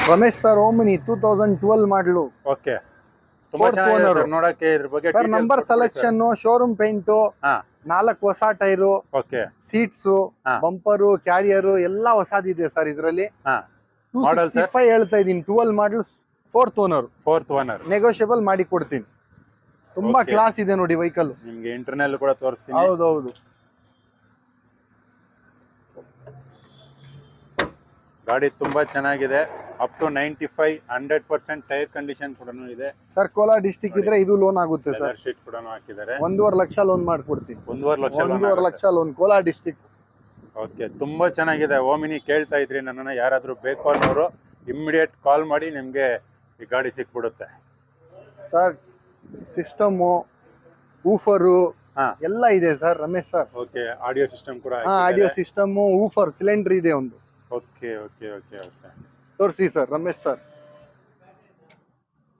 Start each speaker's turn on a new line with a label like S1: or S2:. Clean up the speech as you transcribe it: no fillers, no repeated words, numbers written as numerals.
S1: Ramesh sir Omni 2012 ಮಾಡಲು.
S2: Okay, ತುಂಬಾ
S1: Fourth
S2: ಚೆನ್ನಾಗಿದೆ
S1: owner.
S2: ಸರ್. ನೋಡಕ್ಕೆ ಇದ್ರ ಬಗ್ಗೆ
S1: ಸರ್
S2: details
S1: ನಂಬರ್
S2: ಕೊಟ್ಬಿಡಿ sir.
S1: ಸೆಲೆಕ್ಷನ್, ಶೋರೂಮ್ ಪೇಂಟು,
S2: ಹಾ,
S1: 4 ಹೊಸ ಟೈರು,
S2: ಓಕೆ,
S1: ಸೀಟ್ಸು,
S2: ಹಾ.
S1: ಬಂಪರು, ಕ್ಯಾರಿಯರು ಎಲ್ಲ ಹೊಸದಿದೆ ಸರ್ ಇದರಲ್ಲಿ.
S2: ಹಾ. Model sir?
S1: 265 ಹೇಳ್ತಾ ಇದೀನಿ. 12 ಮಾಡಲ್, 4th owner.
S2: 4th owner.
S1: Negotiable ಮಾಡಿ ಕೊಡ್ತೀನಿ. ತುಂಬಾ
S2: Okay.
S1: ಕ್ಲಾಸ್ ಇದೆ ನೋಡಿ ವೆಹಿಕಲ್.
S2: ನಿಮ್ಗೆ ಇಂಟರ್ನಲ್ ಕೂಡ ತೋರಿಸ್ತೀನಿ.
S1: ಹೌದೌದು.
S2: ಗಾಡಿ ತುಂಬಾ ಚೆನ್ನಾಗಿದೆ. ಅಪ್ ಟು 95 100% ಟೈರ್ ಕಂಡೀಷನ್ ಕೂಡ ಇದೆ.
S1: ಸರ್ ಕೋಲಾರ ಡಿಸ್ಟಿಕ್ ಇದ್ರೆ ಇದು ಲೋನ್ ಆಗುತ್ತೆ ಸರ್.
S2: ಶೀಟ್ ಕೂಡ ಹಾಕಿದ್ದಾರೆ.
S1: 1.5 ಲಕ್ಷ ಲೋನ್ ಮಾಡ್ಕೊಡ್ತೀನಿ.
S2: 1.5 lakh.
S1: 1.5 lakh loan Kolar district.
S2: Okay, ತುಂಬಾ ಚೆನ್ನಾಗಿದೆ. ಓಮಿನಿ ಕೇಳ್ತಾ ಇದ್ರಿ ನನ್ನನ್ನು, ಯಾರಾದ್ರೂ ಬೇಕು ಅನ್ನೋರು ಇಮ್ಮಿಡಿಯೇಟ್ ಕಾಲ್ ಮಾಡಿ, ನಿಮ್ಗೆ ಈ ಗಾಡಿ ಸಿಕ್ಬಿಡುತ್ತೆ
S1: ಸರ್. ಸಿಸ್ಟಮು, ಊಫರು
S2: ಹಾ.
S1: ಎಲ್ಲ ಇದೆ sir Ramesh sir.
S2: Okay, audio system ಕೂಡ
S1: ಆಡಿಯೋ ಸಿಸ್ಟಮು, ಊಫರ್, ಸಿಲಿಂಡರ್ ಇದೆ ಒಂದು.
S2: ಓಕೆ ಓಕೆ ಓಕೆ ಓಕೆ
S1: ತೋರಿಸಿ ಸರ್ ರಮೇಶ್ ಸರ್.